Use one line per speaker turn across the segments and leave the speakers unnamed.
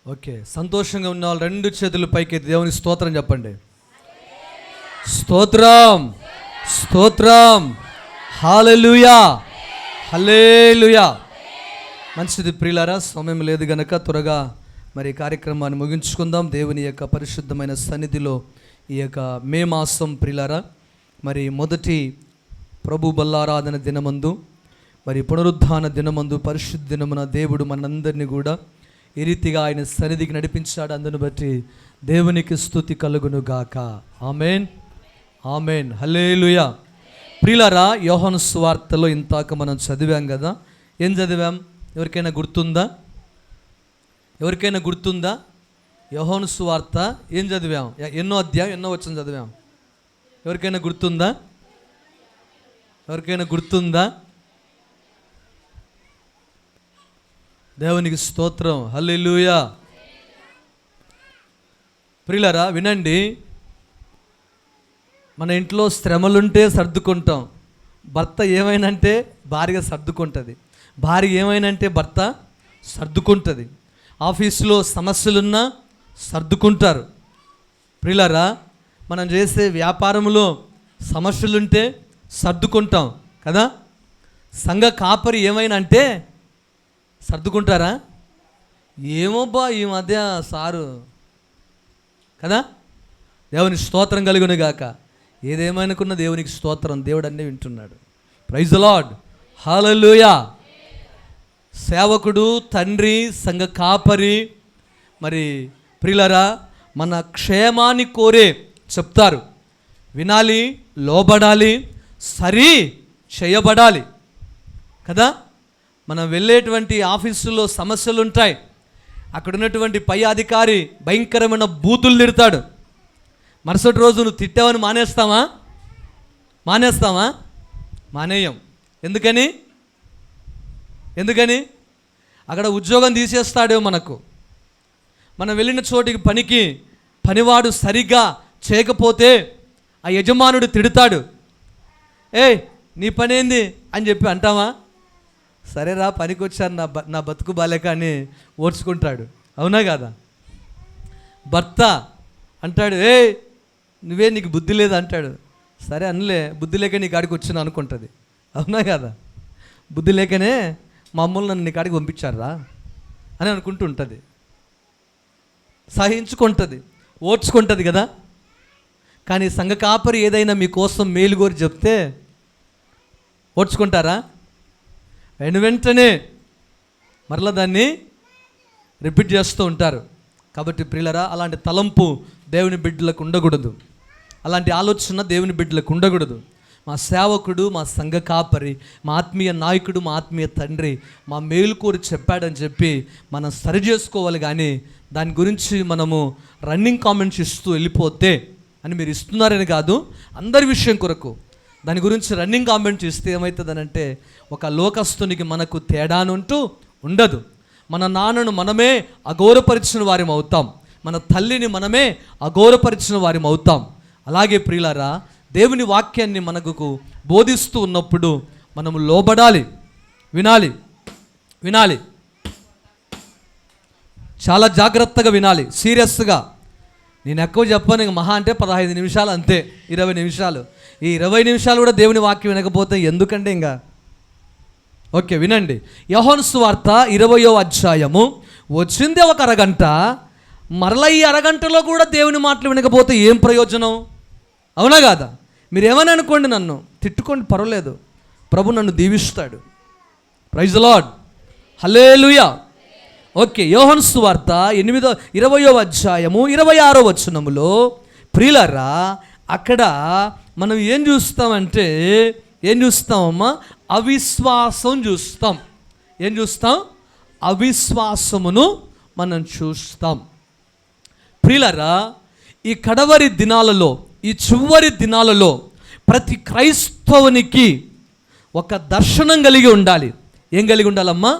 Okay, సంతోషంగా ఉన్న వాళ్ళు రెండు చేతులు పైకి దేవునికి స్తోత్రం చెప్పండి. స్తోత్రం, స్తోత్రం, హల్లెలూయా, హల్లెలూయా. మంచిది ప్రియులారా, సమయం లేదు గనక త్వరగా మరి కార్యక్రమాన్ని ముగించుకుందాం. దేవుని యొక్క పరిశుద్ధమైన సన్నిధిలో ఈ యొక్క మే మాసం ప్రియులారా, మరి మొదటి ప్రభు బల్లారాధన దినమందు, మరి పునరుద్ధాన దినమందు, పరిశుద్ధ దినమున దేవుడు మనందరినీ కూడా ఈ రీతిగా ఆయన సన్నిధికి నడిపించాడు. అందును బట్టి దేవునికి స్తుతి కలుగును గాక. ఆమెన్, ఆమెన్, హల్లెలూయా. ప్రియులారా, యోహాను సువార్తలో ఇంతాక మనం చదివాం కదా. ఏం చదివాం? ఎవరికైనా గుర్తుందా? ఎవరికైనా గుర్తుందా? యోహాను సువార్త ఏం చదివాం? ఎన్నో అధ్యాయం, ఎన్నో వచనం చదివాం? ఎవరికైనా గుర్తుందా? ఎవరికైనా గుర్తుందా? దేవునికి స్తోత్రం, హల్లెలూయా. ప్రియులారా వినండి, మన ఇంట్లో శ్రమలుంటే సర్దుకుంటాం. భర్త ఏమైనంటే భార్య సర్దుకుంటుంది, భార్య ఏమైనంటే భర్త సర్దుకుంటుంది. ఆఫీసులో సమస్యలున్నా సర్దుకుంటారు. ప్రియులారా, మనం చేసే వ్యాపారంలో సమస్యలుంటే సర్దుకుంటాం కదా. సంఘ కాపరి ఏమైనా అంటే సర్దుకుంటారా? ఏమోబ్బా ఈ మధ్య సారు కదా. దేవునికి స్తోత్రం కలుగును గాక. ఏదేమనుకున్న దేవునికి స్తోత్రం, దేవుడు అన్నీ వింటున్నాడు. ప్రైజ్ ది లార్డ్, హల్లెలూయా. సేవకుడు, తండ్రి, సంఘ కాపరి మరి ప్రియులారా మన క్షేమాన్ని కోరే చెప్తారు. వినాలి, లోబడాలి, సరి చేయబడాలి కదా. మనం వెళ్ళేటువంటి ఆఫీసులో సమస్యలు ఉంటాయి. అక్కడ ఉన్నటువంటి పై అధికారి భయంకరమైన బూతులు తిడతాడు. మరుసటి రోజు నువ్వు తిట్టావని మానేస్తామా? మానేయం. ఎందుకని అక్కడ ఉద్యోగం తీసేస్తాడు మనకు. మనం వెళ్ళిన చోటికి పనికి పనివాడు సరిగ్గా చేయకపోతే ఆ యజమానుడు తిడతాడు. నీ పని ఏంది అని చెప్పి అంటావా? సరేరా పనికి వచ్చాను, నా బతుకు బాలేక అని ఓర్చుకుంటాడు. అవునా కదా? భర్త అంటాడు, నువ్వే నీకు బుద్ధి లేదు అంటాడు. సరే అనలే, బుద్ధి లేక నీ కాడికి వచ్చిన అనుకుంటుంది. అవునా కదా? బుద్ధి లేకనే మా అమ్మలు నన్ను నీ కాడికి పంపించారా అని అనుకుంటూ ఉంటుంది. సహించుకుంటుంది, ఓర్చుకుంటుంది కదా. కానీ సంఘ కాపరి ఏదైనా మీకోసం మేలు కోరి చెప్తే ఓర్చుకుంటారా? వెంటనే మరలా దాన్ని రిపీట్ చేస్తూ ఉంటారు. కాబట్టి ప్రియులారా, అలాంటి తలంపు దేవుని బిడ్డలకు ఉండకూడదు, అలాంటి ఆలోచన దేవుని బిడ్డలకు ఉండకూడదు. మా సేవకుడు, మా సంఘ కాపరి, మా ఆత్మీయ నాయకుడు, మా ఆత్మీయ తండ్రి మా మేలు కోరి చెప్పాడని చెప్పి మనం సరి చేసుకోవాలి. కానీ దాని గురించి మనము రన్నింగ్ కామెంట్స్ ఇస్తూ వెళ్ళిపోతే, అని మీరు ఇస్తున్నారని కాదు, అందరి విషయం కొరకు దాని గురించి రన్నింగ్ కామెంట్స్ ఇస్తే ఏమవుతుందనంటే ఒక లోకస్తునికి మనకు తేడానంటూ ఉండదు. మన నాన్నను మనమే అగౌరవపరిచిన వారి అవుతాం, మన తల్లిని మనమే అగౌరవపరిచిన వారి అవుతాం. అలాగే ప్రియులారా, దేవుని వాక్యాన్ని మనకు బోధిస్తూ ఉన్నప్పుడు మనము లోబడాలి, వినాలి, చాలా జాగ్రత్తగా వినాలి, సీరియస్గా. నేను ఎక్కువ చెప్పాను, ఇంక మహా అంటే 15 నిమిషాలు, అంతే 20 నిమిషాలు. ఈ 20 నిమిషాలు కూడా దేవుని వాక్యం వినకపోతే ఎందుకంటే ఇంకా ఓకే. వినండి, యోహాను సువార్త 20వ అధ్యాయము. వచ్చిందే ఒక అరగంట, మరలా ఈ అరగంటలో కూడా దేవుని మాటలు వినకపోతే ఏం ప్రయోజనం? అవునా కాదా? మీరేమని అనుకోండి, నన్ను తిట్టుకోండి, పర్వాలేదు, ప్రభు నన్ను దీవిస్తాడు. Praise the Lord, hallelujah. Okay, Yohanu సువార్త 20వ అధ్యాయము 26వ వచనములో ప్రియులారా, అక్కడ మనం ఏం చూస్తామమ్మా? అవిశ్వాసం చూస్తాం. ఏం చూస్తాం? అవిశ్వాసమును మనం చూస్తాం. ప్రియులారా, ఈ కడవరి దినాలలో, ఈ చివరి దినాలలో ప్రతి క్రైస్తవునికి ఒక దర్శనం కలిగి ఉండాలి. ఏం కలిగి ఉండాలమ్మా?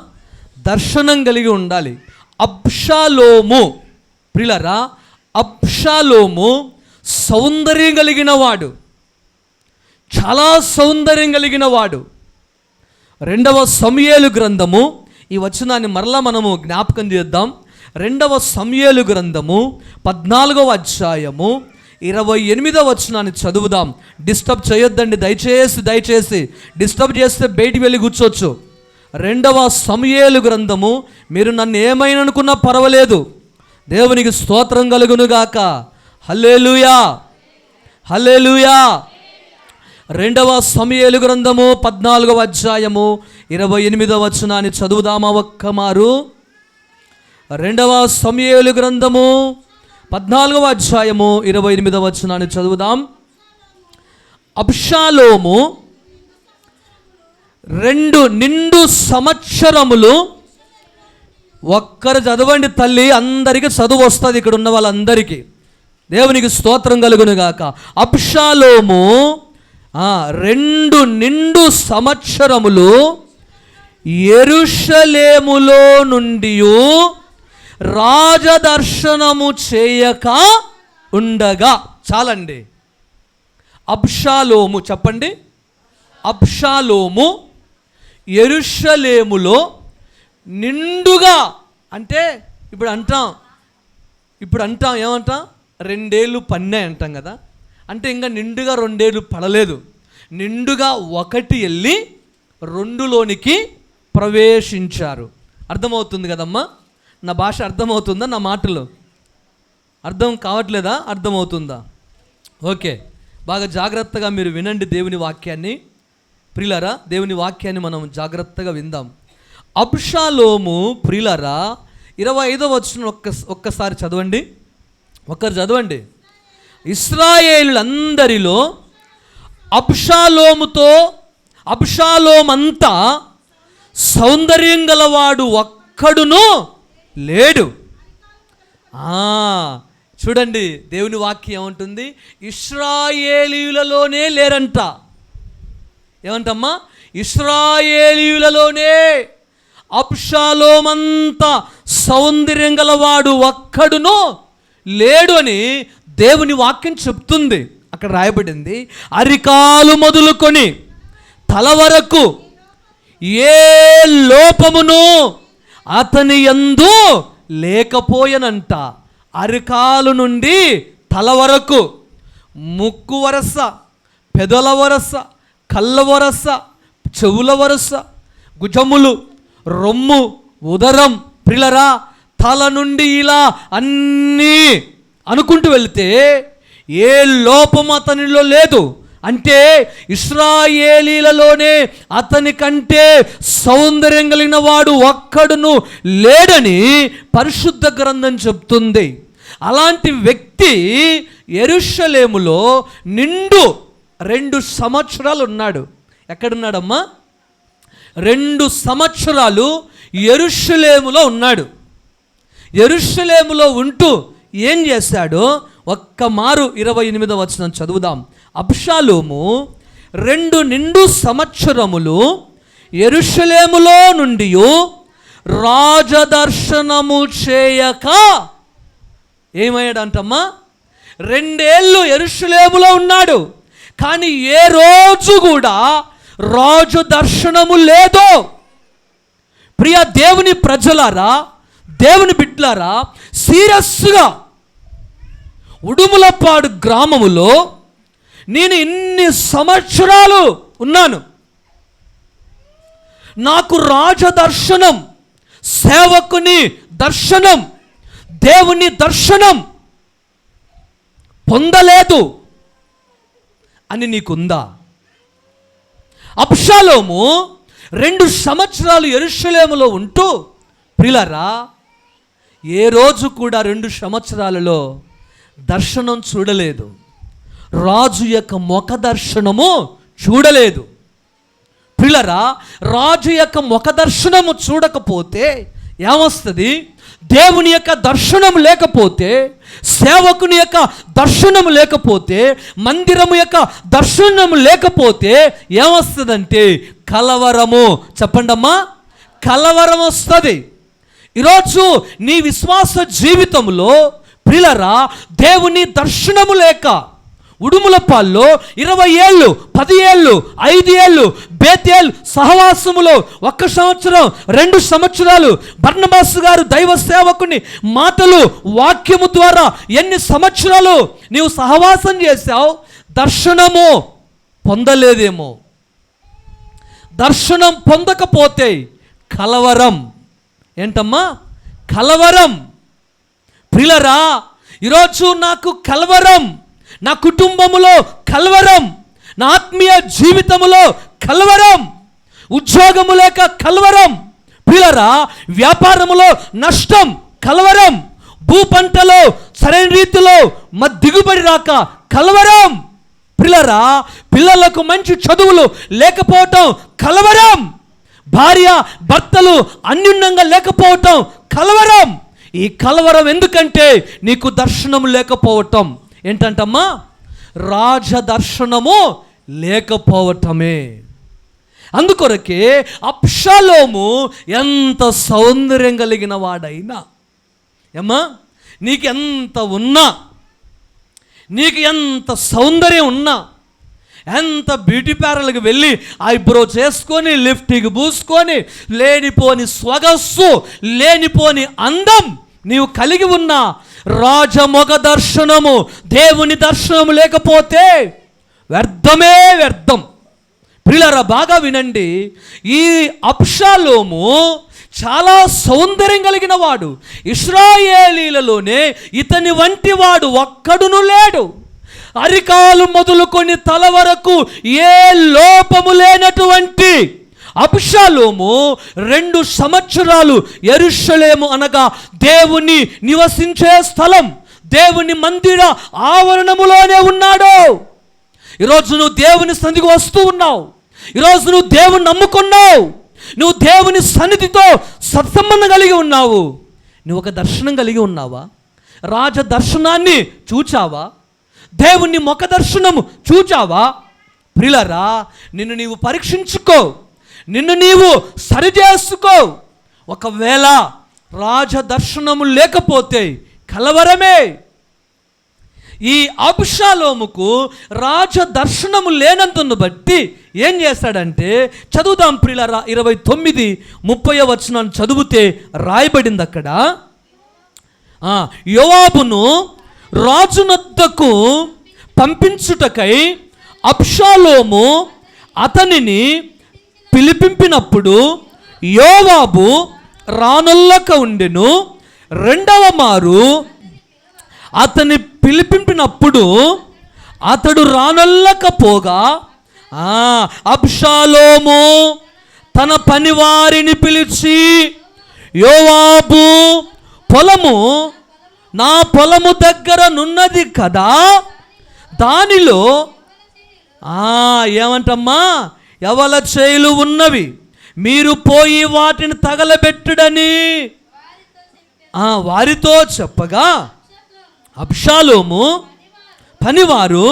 దర్శనం కలిగి ఉండాలి. అబ్షాలోము, ప్రియులారా, అబ్షాలోము సౌందర్యం కలిగిన వాడు, చాలా సౌందర్యం కలిగిన వాడు. 2వ సమూయేలు గ్రంథము ఈ వచనాన్ని మరలా మనము జ్ఞాపకం చేద్దాం. 2వ సమూయేలు గ్రంథము 14వ అధ్యాయము 28వ వచనాన్ని చదువుదాం. డిస్టర్బ్ చేయొద్దండి, దయచేసి డిస్టర్బ్ చేస్తే బయటికి వెళ్ళి కూర్చోవచ్చు. 2వ సమూయేలు గ్రంథము, మీరు నన్ను ఏమైనా అనుకున్నా పర్వాలేదు, దేవునికి స్తోత్రం కలుగునుగాక. హల్లెలూయా, హల్లెలూయా. 2వ సమూయేలు గ్రంథము 14వ అధ్యాయము 28వ వచనాన్ని చదువుదామా ఒక్క మారు. 2వ సమూయేలు గ్రంథము 14వ అధ్యాయము 28వ వచనాన్ని చదువుదాం. అబ్షాలోము 2 నిండు సంవత్సరములు, ఒక్కరు చదవండి తల్లి, అందరికీ చదువు వస్తుంది ఇక్కడ ఉన్న వాళ్ళందరికీ. దేవునికి స్తోత్రం కలుగునుగాక. అబ్షాలోము 2 నిండు సంవత్సరములు యెరూషలేములో నుండి రాజదర్శనము చేయక ఉండగా. చాలండి. అబ్షాలోము చెప్పండి. అబ్షాలోము యెరూషలేములో నిండుగా, అంటే ఇప్పుడు అంటాం ఏమంటాం, 2 ఏళ్ళు పన్నాయి అంటాం కదా. అంటే ఇంకా నిండుగా 2 ఏళ్ళు పడలేదు, నిండుగా 1 వెళ్ళి 2లోనికి ప్రవేశించారు. అర్థమవుతుంది కదమ్మా? నా భాష అర్థమవుతుందా? నా మాటలు అర్థం కావట్లేదా? అర్థమవుతుందా? ఓకే, బాగా జాగ్రత్తగా మీరు వినండి దేవుని వాక్యాన్ని. ప్రియులారా, దేవుని వాక్యాన్ని మనం జాగ్రత్తగా విందాం. అబ్షాలోము ప్రియులారా 25వ వచనం ఒక్కసారి చదవండి, ఒక్కరు చదవండి. ఇశ్రాయేలులందరిలో అబ్షాలోమంతా సౌందర్యం గలవాడు ఒక్కడును లేడు. చూడండి దేవుని వాక్యం ఏమంటుంది? ఇశ్రాయేలీయులలోనే లేరంట. ఏమంటమ్మా? ఇశ్రాయేలీయులలోనే అబ్షాలోమంతా సౌందర్యం గలవాడు ఒక్కడును లేడు అని దేవుని వాక్యం చెప్తుంది. అక్కడ రాయబడింది, అరికాలు మొదలుకొని తల వరకు ఏ లోపమును అతని యందు లేకపోయనంట. అరికాలు నుండి తల వరకు, ముక్కు వరస, పెదల వరస, కళ్ళ వరస, చెవుల వరస, భుజములు, రొమ్ము, ఉదరం, ప్రిలరా తల నుండి ఇలా అన్నీ అనుకుంటూ వెళితే ఏ లోపం అతనిలో లేదు. అంటే ఇశ్రాయేలీలలోనే అతని కంటే సౌందర్యం కలిగిన వాడు ఒక్కడును లేడని పరిశుద్ధ గ్రంథం చెప్తుంది. అలాంటి వ్యక్తి యెరూషలేములో నిండు 2 సంవత్సరాలు ఉన్నాడు. ఎక్కడున్నాడమ్మా? 2 సంవత్సరాలు యెరూషలేములో ఉన్నాడు. యెరూషలేములో ఉంటూ ఏం చేశాడో ఒక్క మారు 28వ వచనం చదువుదాం. అబ్షాలోము 2 నిండు సంవత్సరములు యెరూషలేములో నుండి రాజదర్శనము చేయక ఏమయ్యాడంటమ్మా? 2 ఏళ్ళు యెరూషలేములో ఉన్నాడు, కానీ ఏ రోజు కూడా రాజు దర్శనము లేదు. ప్రియ దేవుని ప్రజలారా, దేవుని బిడ్డలారా, సీరియస్గా ఉడుములపాడు గ్రామములో నేను ఇన్ని సంవత్సరాలు ఉన్నాను, నాకు రాజదర్శనం, సేవకుని దర్శనం, దేవుని దర్శనం పొందలేదు అని నీకుందా? అబ్షాలోము 2 సంవత్సరాలు యెరూషలేములో ఉంటూ ప్రియులారా ఏ రోజు కూడా 2 సంవత్సరాలలో దర్శనం చూడలేదు, రాజు యొక్క ముఖ దర్శనము చూడలేదు. ప్రియులారా రాజు యొక్క ముఖ దర్శనము చూడకపోతే ఏమొస్తుంది? దేవుని యొక్క దర్శనం లేకపోతే, సేవకుని యొక్క దర్శనం లేకపోతే, మందిరము యొక్క దర్శనము లేకపోతే ఏమొస్తుందంటే కలవరము. చెప్పండమ్మా, కలవరం వస్తుంది. ఈరోజు నీ విశ్వాస జీవితంలో ప్రియులారా దేవుని దర్శనము లేక ఉడుములపాల్లో 20 ఏళ్ళు, 10 ఏళ్ళు, 5 ఏళ్ళు, బేతేల్ సహవాసములో 1 సంవత్సరం, 2 సంవత్సరాలు, బర్నబాసు గారు దైవ సేవకుని మాటలు వాక్యము ద్వారా ఎన్ని సంవత్సరాలు నీవు సహవాసం చేశావు? దర్శనము పొందలేదేమో. దర్శనం పొందకపోతే కలవరం. ఏంటమ్మా? కలవరం. ప్రియులారా, ఈరోజు నాకు కలవరం, నా కుటుంబములో కలవరం, నా ఆత్మీయ జీవితములో కలవరం, ఉద్యోగము లేక కలవరం, ప్రియులారా వ్యాపారములో నష్టం కలవరం, భూ పంటలో సరైన రీతిలో దిగుబడి రాక కలవరం, ప్రియులారా పిల్లలకు మంచి చదువులు లేకపోవటం కలవరం, భార్య భర్తలు అన్యోన్యంగా లేకపోవటం కలవరం. ఈ కలవరం ఎందుకంటే నీకు దర్శనం లేకపోవటం. ఏంటంటమ్మా? రాజదర్శనము లేకపోవటమే. అందుకొరకే అబ్షాలోము ఎంత సౌందర్యం కలిగిన వాడైనా, ఏమ్మా నీకు ఎంత ఉన్నా, నీకు ఎంత సౌందర్యం ఉన్నా, ఎంత బ్యూటీ పార్లర్కి వెళ్ళి ఐబ్రో చేసుకొని లిఫ్ట్కి పూసుకొని లేనిపోని స్వగస్సు, లేనిపోని అందం నీవు కలిగి ఉన్నా, రాజమొగ దర్శనము, దేవుని దర్శనము లేకపోతే వ్యర్థమే వ్యర్థం. ప్రియులారా బాగా వినండి, ఈ అబ్షాలోము చాలా సౌందర్యం కలిగిన వాడు. ఇశ్రాయేలీలలోనే ఇతని వంటి వాడు ఒక్కడును లేడు. అరికాలు మొదలుకొని తల వరకు ఏ లోపము లేనటువంటి అబ్షాలోము 2 సంవత్సరాలు యెరూషలేము అనగా దేవుని నివసించే స్థలం, దేవుని మందిర ఆవరణములోనే ఉన్నాడు. ఈరోజు నువ్వు దేవుని సన్నిధికి వస్తూ ఉన్నావు, ఈరోజు నువ్వు దేవుని నమ్ముకున్నావు, నువ్వు దేవుని సన్నిధితో సత్సంబంధం కలిగి ఉన్నావు. నువ్వు ఒక దర్శనం కలిగి ఉన్నావా? రాజ దర్శనాన్ని చూచావా? దేవుని ముఖ దర్శనము చూచావా? ప్రియులారా నిన్ను నీవు పరీక్షించుకో, నిన్ను నీవు సరిచేసుకో. ఒకవేళ రాజ దర్శనము లేకపోతే కలవరమే. ఈ అబ్షాలోముకు రాజ దర్శనము లేనందును బట్టి ఏం చేస్తాడంటే, చదువుదాం ప్రియులారా 29:30 వచనం చదివితే రాయబడింది అక్కడ, యోవాబును రాజునొద్దకు పంపించుటకై అబ్షాలోము అతనిని పిలిపింపినప్పుడు యోవాబు రానొల్లక ఉండెను. 2వ మారు అతని పిలిపింపినప్పుడు అతడు రానొల్లకపోగా అబ్షాలోము తన పనివారిని పిలిచి, యోవాబు పొలము నా పొలము దగ్గర నున్నది కదా, దానిలో ఏమంటమ్మా యవల చేలు ఉన్నవి, మీరు పోయి వాటిని తగలబెట్టుడని వారితో చెప్పగా అబ్షాలోము పనివారు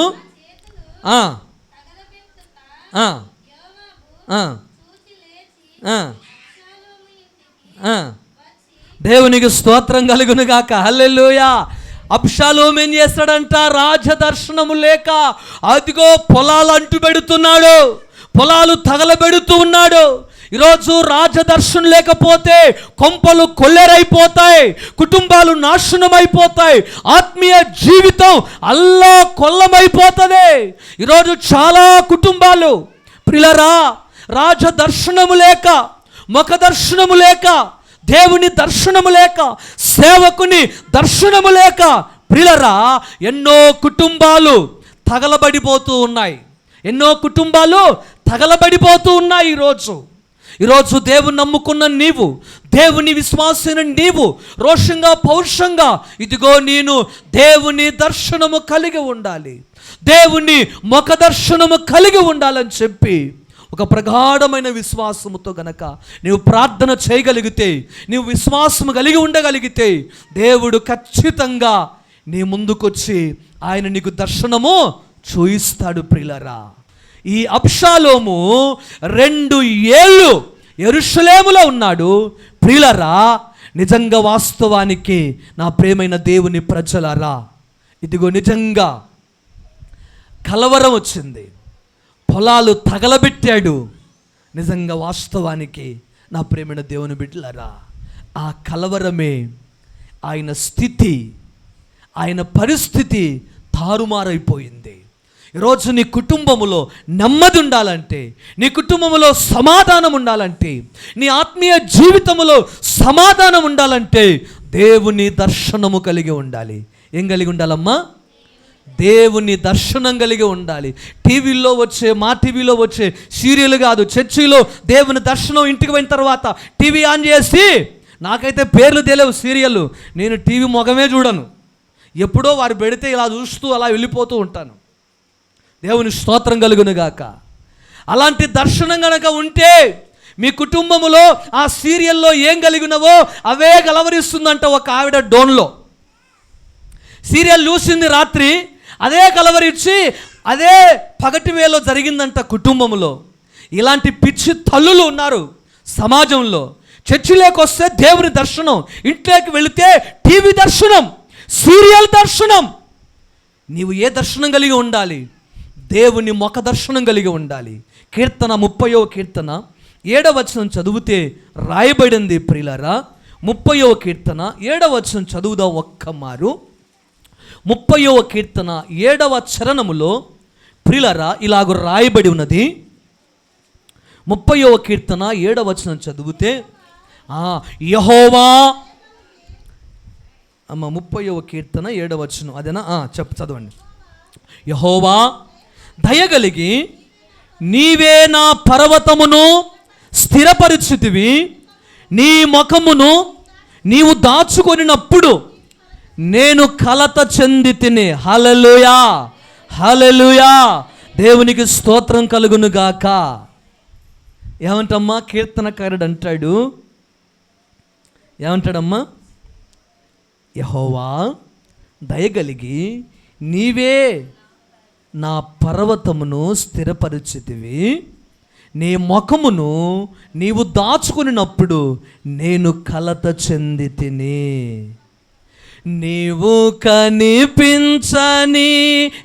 దేవునికి స్తోత్రం కలుగునుగాక. హల్లెలూయా. అబ్షాలోము ఏం చేస్తాడంట? రాజదర్శనము లేక అదిగో పొలాలు అంటుపెడుతున్నాడు, పొలాలు తగలబెడుతూ ఉన్నాడు. ఈరోజు రాజదర్శనం లేకపోతే కొంపలు కొల్లేరైపోతాయి, కుటుంబాలు నాశనం అయిపోతాయి, ఆత్మీయ జీవితం అల్లా కొల్లమైపోతుంది. ఈరోజు చాలా కుటుంబాలు ప్రియులారా రాజదర్శనము లేక, ముఖ దర్శనము లేక, దేవుని దర్శనము లేక, సేవకుని దర్శనము లేక ప్రియులారా ఎన్నో కుటుంబాలు తగలబడిపోతూ ఉన్నాయి, ఎన్నో కుటుంబాలు తగలబడిపోతూ ఉన్నాయి. ఈరోజు దేవుని నమ్ముకున్న నీవు, దేవుని విశ్వాసైన నీవు రోషంగా పౌరుషంగా ఇదిగో నేను దేవుని దర్శనము కలిగి ఉండాలి, దేవుని ముఖ దర్శనము కలిగి ఉండాలని చెప్పి ఒక ప్రగాఢమైన విశ్వాసముతో గనక నీవు ప్రార్థన చేయగలిగితే, నీవు విశ్వాసము కలిగి ఉండగలిగితే దేవుడు ఖచ్చితంగా నీ ముందుకొచ్చి ఆయన నీకు దర్శనము చూయిస్తాడు. ప్రియులారా ఈ అబ్షాలోము 2 ఏళ్ళు యెరూషలేములో ఉన్నాడు. ప్రియులారా నిజంగా వాస్తవానికి నా ప్రేమైన దేవుని ప్రజలారా, ఇదిగో నిజంగా కలవరం వచ్చింది, పొలాలు తగలబెట్టాడు. నిజంగా వాస్తవానికి నా ప్రేమైన దేవుని బిడ్డలారా, ఆ కలవరమే ఆయన స్థితి, ఆయన పరిస్థితి తారుమారైపోయింది. ఈరోజు నీ కుటుంబములో నెమ్మది ఉండాలంటే, నీ కుటుంబంలో సమాధానం ఉండాలంటే, నీ ఆత్మీయ జీవితంలో సమాధానం ఉండాలంటే దేవుని దర్శనము కలిగి ఉండాలి. ఏం కలిగి ఉండాలమ్మా? దేవుని దర్శనం కలిగి ఉండాలి. మా టీవీలో వచ్చే సీరియల్ కాదు, చర్చిలో దేవుని దర్శనం. ఇంటికి పోయిన తర్వాత టీవీ ఆన్ చేసి, నాకైతే పేర్లు తెలియవు సీరియల్, నేను టీవీ మొగమే చూడను. ఎప్పుడో వారు పెడితే ఇలా చూస్తూ అలా వెళ్ళిపోతూ ఉంటాను. దేవుని స్తోత్రం కలుగును గాక. అలాంటి దర్శనం కనుక ఉంటే మీ కుటుంబంలో ఆ సీరియల్లో ఏం కలిగినవో అవే కలవరిస్తుందంట. ఒక ఆవిడ డోన్లో సీరియల్ చూసింది రాత్రి, అదే కలవరిచ్చి అదే పగటి వేలో జరిగిందంట కుటుంబంలో. ఇలాంటి పిచ్చి తల్లులు ఉన్నారు సమాజంలో. చర్చిలోకి వస్తే దేవుని దర్శనం, ఇంట్లోకి వెళితే టీవీ దర్శనం, సీరియల్ దర్శనం. నీవు ఏ దర్శనం కలిగి ఉండాలి? దేవుని ముఖ దర్శనం కలిగి ఉండాలి. కీర్తన 30వ కీర్తన 7వ వచనం చదివితే రాయబడింది ప్రియులారా. 30వ కీర్తన 7వ వచనం చదువుదాం ఒక్కమారు. 30వ కీర్తన 7వ చరణములో ప్రియులారా ఇలాగ రాయబడి ఉన్నది. 30వ కీర్తన 7వ వచనం చదివితే యెహోవా, 30వ కీర్తన 7వ వచనం అదేనా? చదవండి. యెహోవా దయగలిగి నీవే నా పర్వతమును స్థిరపరిచితివి, నీ ముఖమును నీవు దాచుకొనినప్పుడు నేను కలత చెంది తిని. హల్లెలూయా, హల్లెలూయా, దేవునికి స్తోత్రం కలుగును గాక. ఏమంటమ్మా కీర్తనకారుడు అంటాడు, ఏమంటాడమ్మా? యెహోవా దయగలిగి నీవే నా పర్వతమును స్థిరపరిచితివి, నీ ముఖమును నీవు దాచుకున్నప్పుడు నేను కలత చెంది తిని. నీవు కనిపించని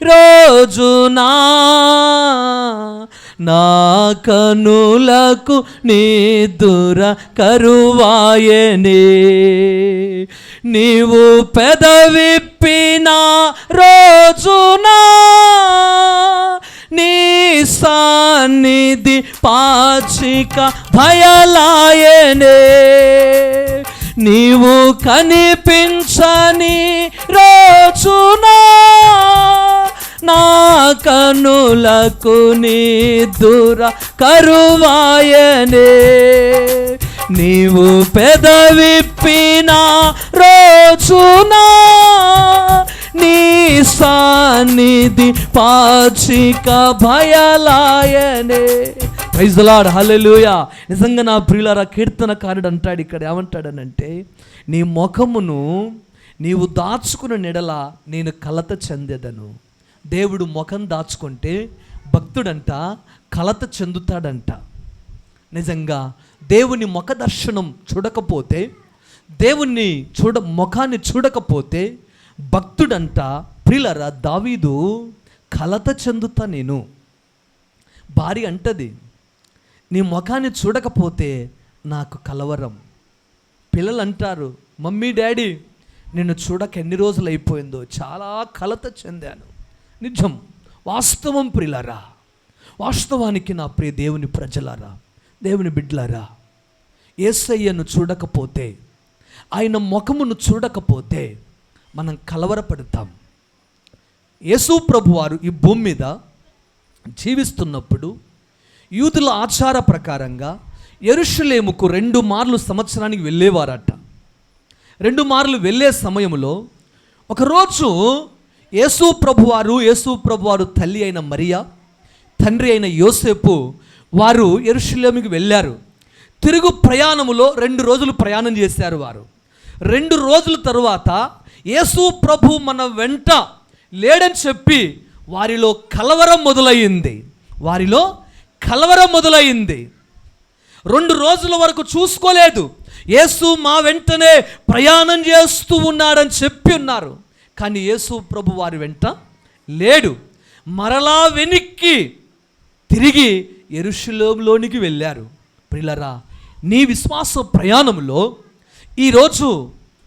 రోజునా నా కనులకు నిదుర కరువాయెనే, నీవు పెదవిప్పిన రోజునా నీ సన్నిధి పాచిక భయలాయెనే, నీవు కనిపించని రోజునా నా కనులకు నిదుర కరువాయెనే, నీవు పెదవిప్పిన రోజునా నీ సన్నిధి పాచిక భయలాయెనే. ప్రైజ్ ది లార్డ్, హల్లెలూయా. నిజంగా నా ప్రియులారా, కీర్తనకారుడు అంటాడు ఇక్కడ, ఏమంటాడనంటే, నీ ముఖమును నీవు దాచుకున్న నెడల నేను కలత చెందెదను. దేవుడు ముఖం దాచుకుంటే భక్తుడంట కలత చెందుతాడంట. నిజంగా దేవుని ముఖ దర్శనం చూడకపోతే, దేవుని ముఖాన్ని చూడకపోతే భక్తుడంట ప్రియులారా, దావీదు కలత చెందుతా నేను. భార్య అంటది, నీ ముఖాన్ని చూడకపోతే నాకు కలవరం. పిల్లలు అంటారు, మమ్మీ డాడీ నిన్ను చూడక ఎన్ని రోజులు అయిపోయిందో, చాలా కలత చెందాను. నిజం, వాస్తవం ప్రియులారా. వాస్తవానికి నా ప్రియ దేవుని ప్రజలారా, దేవుని బిడ్డలారా, యేసయ్యను చూడకపోతే, ఆయన ముఖమును చూడకపోతే మనం కలవరపడతాం. యేసు ప్రభువారు ఈ భూమి మీద జీవిస్తున్నప్పుడు యూదుల ఆచార ప్రకారంగా యెరూషలేముకు 2 మార్లు సంవత్సరానికి వెళ్ళేవారట. 2 మార్లు వెళ్ళే సమయంలో ఒకరోజు యేసు ప్రభువారు తల్లి అయిన మరియా, తండ్రి అయిన యోసేపు వారు యెరూషలేముకి వెళ్ళారు. తిరుగు ప్రయాణములో 2 రోజులు ప్రయాణం చేశారు వారు. 2 రోజుల తరువాత యేసు ప్రభు మన వెంట లేడని చెప్పి వారిలో కలవరం మొదలైంది. 2 రోజుల వరకు చూసుకోలేదు. యేసు మా వెంటనే ప్రయాణం చేస్తూ ఉన్నాడని చెప్పి ఉన్నారు, కానీ యేసు ప్రభు వారి వెంట లేడు. మరలా వెనక్కి తిరిగి యెరూషలేములోనికి వెళ్ళారు. ప్రియులారా, నీ విశ్వాస ప్రయాణంలో ఈరోజు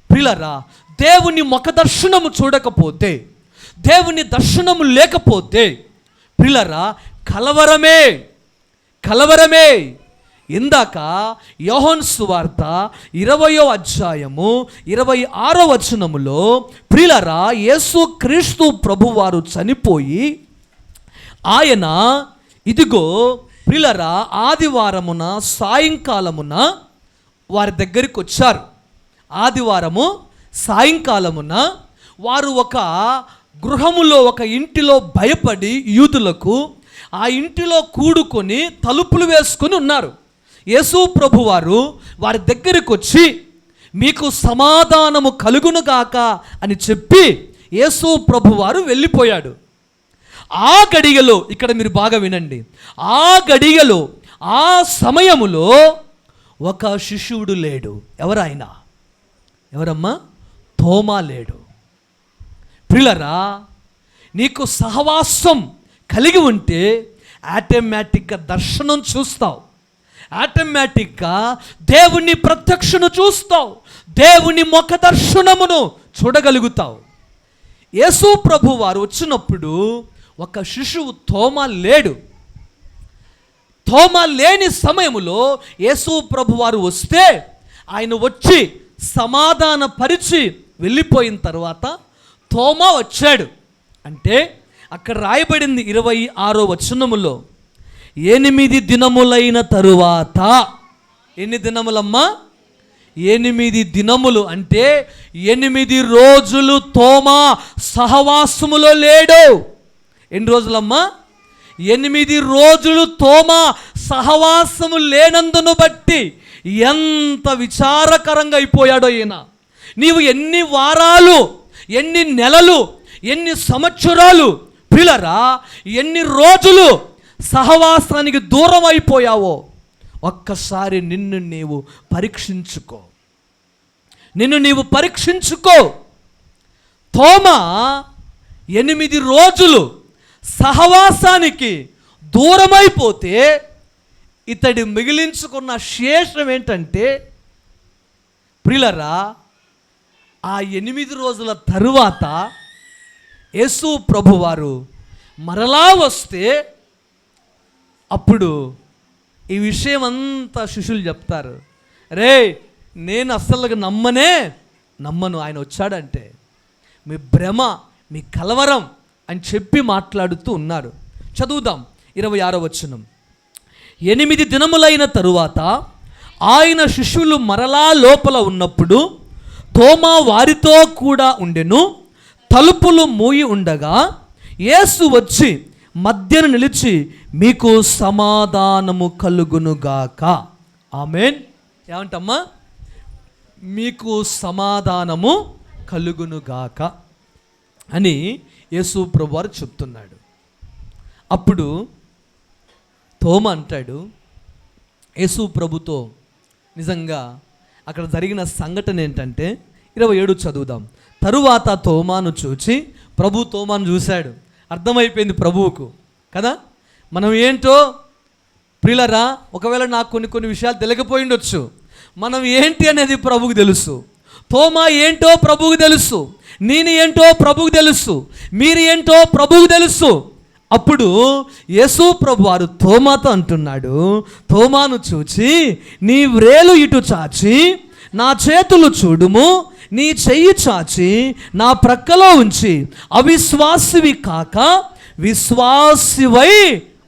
ప్రియులారా, దేవుని ముఖ దర్శనము చూడకపోతే, దేవుని దర్శనము లేకపోతే ప్రియులారా కలవరమే. ఇందాక యోహాను సువార్త 20వ అధ్యాయము 26వ వచనములో ప్రియులారా, యేసు క్రీస్తు ప్రభువారు చనిపోయి ఆయన ఇదిగో ప్రియులారా ఆదివారమున సాయంకాలమున వారి దగ్గరికి వచ్చారు. ఆదివారము సాయంకాలమున వారు ఒక గృహములో, ఒక ఇంటిలో భయపడి యూదులకు ఆ ఇంటిలో కూడుకొని తలుపులు వేసుకొని ఉన్నారు. యేసు ప్రభువారు వారి దగ్గరికి వచ్చి మీకు సమాధానము కలుగునుగాక అని చెప్పి యేసు ప్రభువారు వెళ్ళిపోయాడు. ఆ గడియలో, ఇక్కడ మీరు బాగా వినండి, ఆ గడియలో ఆ సమయములో ఒక శిష్యుడు లేడు. ఎవరమ్మా? తోమా లేడు. ప్రియులారా, నీకు సహవాసం కలిగి ఉంటే ఆటోమేటిక్గా దర్శనం చూస్తావు, ఆటోమేటిక్గా దేవుని ప్రత్యక్షను చూస్తావు, దేవుని ముఖ దర్శనమును చూడగలుగుతావు. యేసు ప్రభు వారు వచ్చినప్పుడు ఒక శిశువు తోమా లేడు. తోమా లేని సమయంలో యేసు ప్రభు వారు వస్తే ఆయన వచ్చి సమాధాన పరిచి వెళ్ళిపోయిన తర్వాత తోమా వచ్చాడు. అంటే అక్కడ రాయబడింది 26వ వచనములో 8 దినములైన తరువాత. ఎన్ని దినములమ్మా? 8 దినములు. అంటే 8 రోజులు తోమా సహవాసములో లేడు. ఎన్ని రోజులమ్మా? 8 రోజులు తోమా సహవాసము లేనందును బట్టి ఎంత విచారకరంగా అయిపోయాడో ఈయన. నీవు ఎన్ని వారాలు, ఎన్ని నెలలు, ఎన్ని సంవత్సరాలు ప్రియులారా, ఎన్ని రోజులు సహవాసానికి దూరం అయిపోయావో ఒక్కసారి నిన్ను నీవు పరీక్షించుకో. తోమా 8 రోజులు సహవాసానికి దూరమైపోతే ఇతడి మిగిలించుకున్న శేషం ఏంటంటే ప్రియులారా, ఆ 8 రోజుల తరువాత యేసు ప్రభువారు మరలా వస్తే అప్పుడు ఈ విషయం అంతా శిష్యులు చెప్తారు. రే, నేను అస్సలు నమ్మను ఆయన వచ్చాడంటే. మీ భ్రమ, మీ కలవరం అని చెప్పి మాట్లాడుతూ ఉన్నారు. చదువుదాం 26వ వచనం. 8 దినములైన తరువాత ఆయన శిష్యులు మరలా లోపల ఉన్నప్పుడు తోమా వారితో కూడా ఉండెను. తలుపులు మూయి ఉండగా యేసు వచ్చి మధ్యన నిలిచి మీకు సమాధానము కలుగునుగాక. ఆమేన్. ఏమంటమ్మా? మీకు సమాధానము కలుగునుగాక అని యేసు ప్రభువారు చెప్తున్నాడు. అప్పుడు తోమా అంటాడు యేసు ప్రభుతో, నిజంగా అక్కడ జరిగిన సంఘటన ఏంటంటే 27 చదువుదాం. తరువాత తోమాను చూచి, ప్రభు తోమాను చూశాడు. అర్థమైపోయింది ప్రభువుకు కదా మనం ఏంటో. ప్రియులారా, ఒకవేళ నాకు కొన్ని విషయాలు తెలియకపోయి ఉండొచ్చు. మనం ఏంటి అనేది ప్రభువుకు తెలుసు. తోమా ఏంటో ప్రభువుకు తెలుసు. నేను ఏంటో ప్రభువుకు తెలుసు. మీరు ఏంటో ప్రభువుకు తెలుసు. అప్పుడు యేసు ప్రభువారు తోమాతో అంటున్నాడు, తోమాను చూచి నీ వ్రేలు ఇటు చాచి నా చేతులు చూడుము, నీ చెయ్యి చాచి నా ప్రక్కలో ఉంచి అవిశ్వాసివి కాక విశ్వాసివై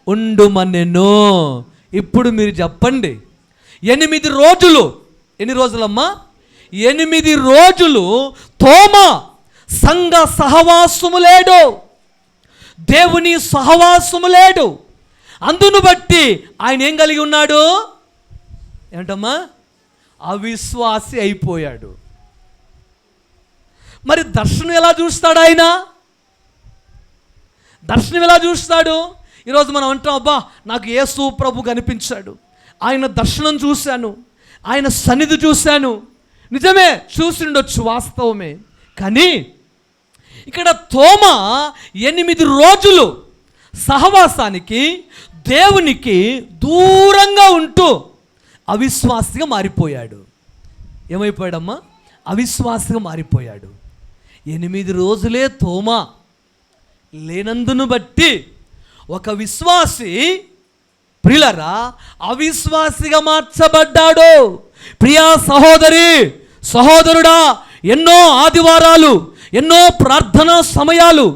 ఉండుమనెను. ఇప్పుడు మీరు చెప్పండి, 8 రోజులు, ఎన్ని రోజులమ్మా? 8 రోజులు తోమా సంఘ సహవాసము లేడు, దేవుని సహవాసము లేడు. అందును బట్టి ఆయన ఏం కలిగి ఉన్నాడు? ఏంటమ్మా? అవిశ్వాసి అయిపోయాడు. మరి దర్శనం ఎలా చూస్తాడు ఆయన? దర్శనం ఎలా చూస్తాడు? ఈరోజు మనం అంటాం, అబ్బా నాకు యేసు ప్రభు కనిపించాడు, ఆయన దర్శనం చూశాను, ఆయన సన్నిధి చూశాను. నిజమే, చూసిండొచ్చు, వాస్తవమే. కానీ ఇక్కడ తోమా 8 రోజులు సహవాసానికి, దేవునికి దూరంగా ఉంటూ అవిశ్వాసిగా మారిపోయాడు. ఏమైపోయాడమ్మా? అవిశ్వాసిగా మారిపోయాడు. 8 రోజులే తోమా లేనందును బట్టి ఒక విశ్వాసి ప్రియులారా అవిశ్వాసిగా మార్చబడ్డాడు. ప్రియా సహోదరి, సహోదరుడా, ఎన్నో ఆదివారాలు, ఎన్నో ప్రార్థనా సమయాలు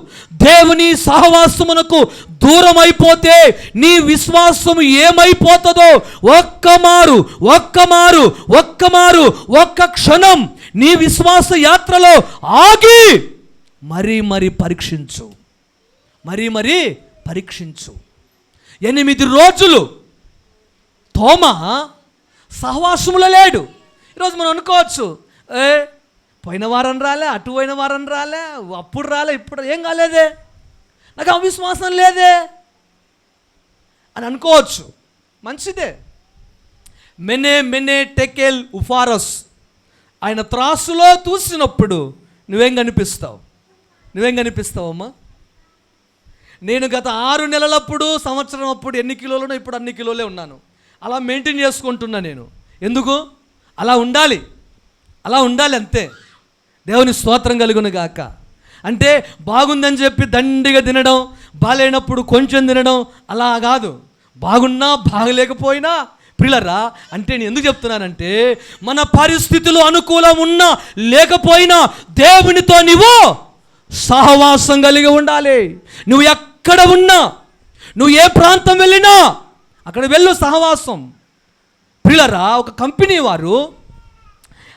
దేవుని సహవాసమునకు దూరం అయిపోతే నీ విశ్వాసం ఏమైపోతుందో ఒక్క క్షణం నీ విశ్వాస యాత్రలో ఆగి మరీ పరీక్షించు. 8 రోజులు తోమా సహవాసములో లేడు. ఈరోజు మనం అనుకోవచ్చు, పోయిన వారం రాలే, అటు పోయిన వారం రాలే, అప్పుడు రాలే, ఇప్పుడు ఏం కాలేదే, నాకు అవిశ్వాసం లేదే అని అనుకోవచ్చు. మంచిదే. మెనే టెకెల్ ఉఫారస్, ఆయన త్రాసులో తూసినప్పుడు నువ్వేం కనిపిస్తావమ్మా? నేను గత 6 నెలలప్పుడు, సంవత్సరం అప్పుడు ఎన్ని కిలోలను, ఇప్పుడు అన్ని కిలోలే ఉన్నాను. అలా మెయింటైన్ చేసుకుంటున్నా నేను. ఎందుకు? అలా ఉండాలి అంతే. దేవుని స్తోత్రం కలుగును గాక. అంటే బాగుందని చెప్పి దండిగా తినడం, బాలేనప్పుడు కొంచెం తినడం అలా కాదు. బాగున్నా బాగలేకపోయినా ప్రియులారా, అంటే నేను ఎందుకు చెప్తున్నానంటే, మన పరిస్థితులు అనుకూలం ఉన్నా లేకపోయినా దేవునితో నీవు సహవాసం కలిగి ఉండాలి. నువ్వు ఎక్కడ ఉన్నా, నువ్వు ఏ ప్రాంతం వెళ్ళినా అక్కడ వెళ్ళు సహవాసం. ప్రియులారా, ఒక కంపెనీ వారు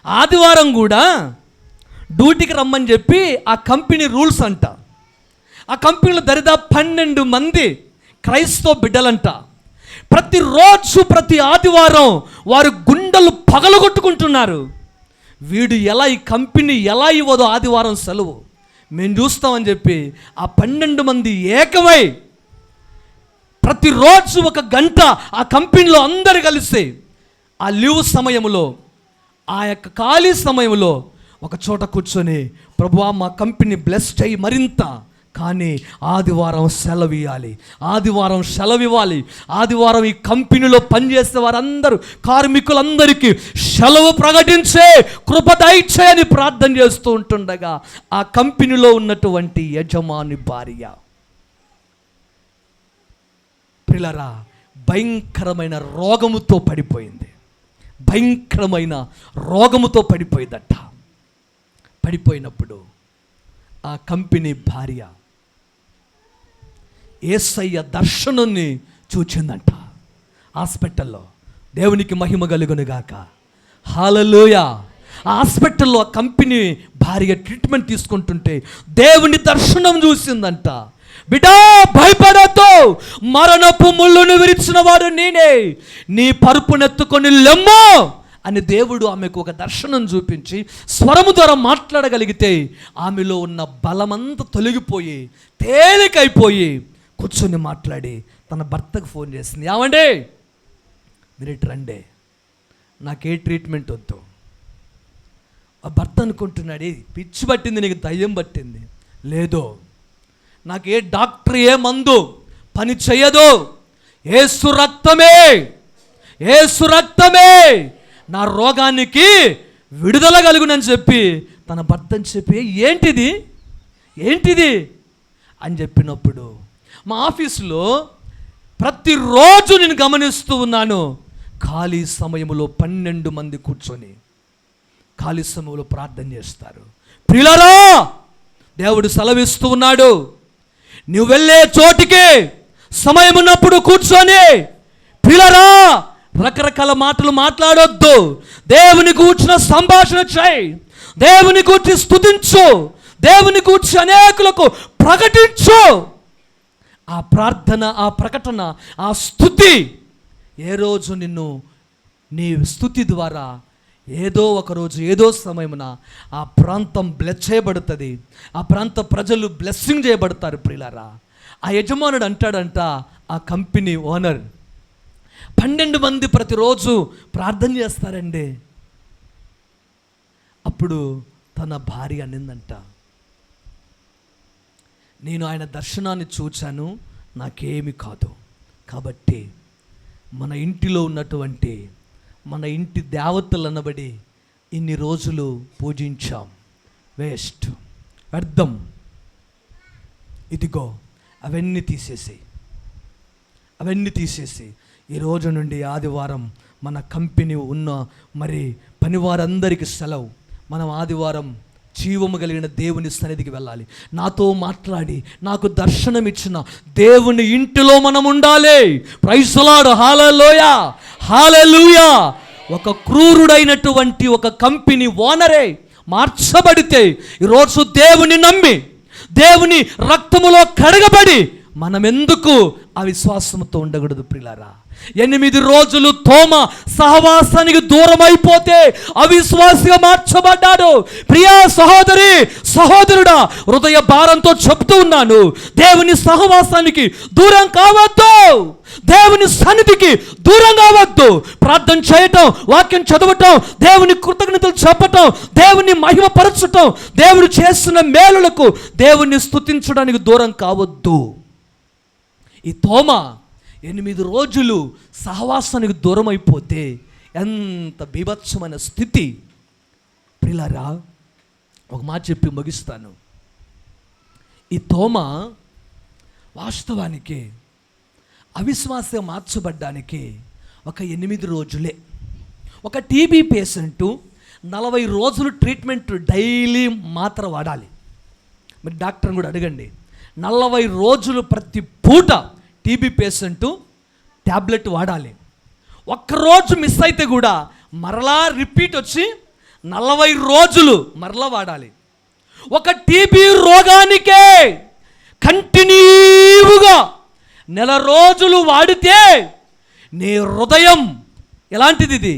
ఆదివారం కూడా డ్యూటీకి రమ్మని చెప్పి, ఆ కంపెనీ రూల్స్ అంట, ఆ కంపెనీలో దరిదాపు 12 మంది క్రైస్తవ బిడ్డలంట. ప్రతిరోజు ప్రతి ఆదివారం వారు గుండెలు పగలగొట్టుకుంటున్నారు. ఈ కంపెనీ ఎలా ఇవ్వదో ఆదివారం సెలవు మేము చూస్తామని చెప్పి ఆ 12 మంది ఏకమై ప్రతిరోజు 1 గంట ఆ కంపెనీలో అందరు కలిసి ఆ లీవ్ సమయంలో, ఆ యొక్క ఖాళీ సమయంలో ఒక చోట కూర్చొని, ప్రభువా మా కంపెనీ బ్లెస్ చేయి మరింత, కానీ ఆదివారం సెలవు ఇవ్వాలి, ఆదివారం ఈ కంపెనీలో పనిచేసే వారందరూ, కార్మికులందరికీ సెలవు ప్రకటించే కృప దయచేయని ప్రార్థన చేస్తూ ఉంటుండగా ఆ కంపెనీలో ఉన్నటువంటి యజమాని భార్య ప్రియులారా భయంకరమైన రోగముతో పడిపోయిందట. పడిపోయినప్పుడు ఆ కంపెనీ భార్య యేసయ్య దర్శనాన్ని చూచిందంట హాస్పిటల్లో. దేవునికి మహిమ కలుగును గాక. హల్లెలూయా. ఆ హాస్పిటల్లో ఆ కంపెనీ భార్య ట్రీట్మెంట్ తీసుకుంటుంటే దేవుని దర్శనం చూసిందంట. బిడ్డా భయపడద్దు, మరణపు ముళ్ళును విరిచిన వాడు నేనే, నీ పరుపునెత్తుకొని లెమ్మో అని దేవుడు ఆమెకు ఒక దర్శనం చూపించి స్వరము ద్వారా మాట్లాడగలిగితే ఆమెలో ఉన్న బలమంతా తొలగిపోయి తేలికైపోయి కూర్చొని మాట్లాడి తన భర్తకు ఫోన్ చేసింది, ఏమండి మీరు ఇటు రండి, నాకే ట్రీట్మెంట్ వద్దు. ఆ భర్త అనుకుంటున్నాడు, పిచ్చి పట్టింది, నీకు దయ్యం పట్టింది. లేదో, నాకు ఏ డాక్టర్ ఏ మందు పని చెయ్యదు, యేసు రక్తమే నా రోగానికి విడుదల కలుగునని చెప్పి తన భర్తని చెప్పి, ఏంటిది అని చెప్పినప్పుడు, మా ఆఫీసులో ప్రతిరోజు నేను గమనిస్తూ ఉన్నాను, ఖాళీ సమయంలో 12 మంది కూర్చొని ఖాళీ సమయంలో ప్రార్థన చేస్తారు. ప్రియులారా, దేవుడు సెలవిస్తూ ఉన్నాడు, నువ్వు వెళ్ళే చోటికి సమయం ఉన్నప్పుడు కూర్చొని, ప్రియులారా రకరకాల మాటలు మాట్లాడొద్దు, దేవుని గూర్చిన సంభాషణ చేయి, దేవుని గూర్చి స్తుతించు, దేవుని గూర్చి అనేకులకు ప్రకటించు. ఆ ప్రార్థన, ఆ ప్రకటన, ఆ స్తుతి ఏ రోజు నీ స్తుతి ద్వారా ఏదో ఒక రోజు ఏదో సమయమున ఆ ప్రాంతం బ్లెస్ చేయబడుతుంది, ఆ ప్రాంత ప్రజలు బ్లెస్సింగ్ చేయబడతారు. ప్రియులారా, ఆ యజమానుడు అంటాడంట, ఆ కంపెనీ ఓనర్, 12 మంది ప్రతిరోజు ప్రార్థన చేస్తారండి. అప్పుడు తన భార్య అనిందంట, నేను ఆయన దర్శనాన్ని చూచాను, నాకేమి కాదు. కాబట్టి మన ఇంటిలో ఉన్నటువంటి మన ఇంటి దేవతలు అనబడి ఇన్ని రోజులు పూజించాం, వేస్ట్, వ్యర్థం. ఇదిగో అవన్నీ తీసేసి ఈ రోజు నుండి ఆదివారం మన కంపెనీ ఉన్న మరి పనివారందరికీ సెలవు. మనం ఆదివారం జీవము కలిగిన దేవుని సన్నిధికి వెళ్ళాలి. నాతో మాట్లాడి నాకు దర్శనం ఇచ్చిన దేవుని ఇంటిలో మనం ఉండాలి. Praise the Lord. Hallelujah, hallelujah. ఒక క్రూరుడైనటువంటి ఒక కంపెనీ ఓనరే మార్చబడితే ఈరోజు దేవుని నమ్మి దేవుని రక్తములో కడగబడి మనం ఎందుకు అవిశ్వాసంతో ఉండకూడదు ప్రియులారా? 8 రోజులు తోమ సహవాసానికి దూరం అయిపోతే అవిశ్వాసిగా మార్చబడ్డాడు. ప్రియా సహోదరి, సహోదరుడా, హృదయ భారంతో చెప్తూ ఉన్నాను, దేవుని సహవాసానికి దూరం కావద్దు, దేవుని సన్నిధికి దూరం కావద్దు. ప్రార్థన చేయటం, వాక్యం చదవటం, దేవుని కృతజ్ఞతలు చెప్పటం, దేవుని మహిమపరచటం, దేవుడు చేస్తున్న మేలులకు దేవుణ్ణి స్తుతించడానికి దూరం కావద్దు. ఈ తోమ 8 రోజులు సహవాసానికి దూరం అయిపోతే ఎంత బీభత్సమైన స్థితి. ప్రియులారా, ఒక మాట చెప్పి ముగిస్తాను. ఈ తోమ వాస్తవానికి అవిశ్వాసం మార్చబడ్డానికి ఒక 8 రోజులే. ఒక టీబీ పేషెంటు 40 రోజులు ట్రీట్మెంట్ డైలీ మాత్ర వాడాలి. మరి డాక్టర్ని కూడా అడగండి, 40 రోజులు ప్రతి పూట టీబీ పేషెంటు ట్యాబ్లెట్ వాడాలి. ఒక్కరోజు మిస్ అయితే కూడా మరలా రిపీట్ వచ్చి 40 రోజులు మరలా వాడాలి. ఒక టీబీ రోగానికే కంటిన్యూగా 1 రోజులు వాడితే నీ హృదయం ఎలాంటిది? ఇది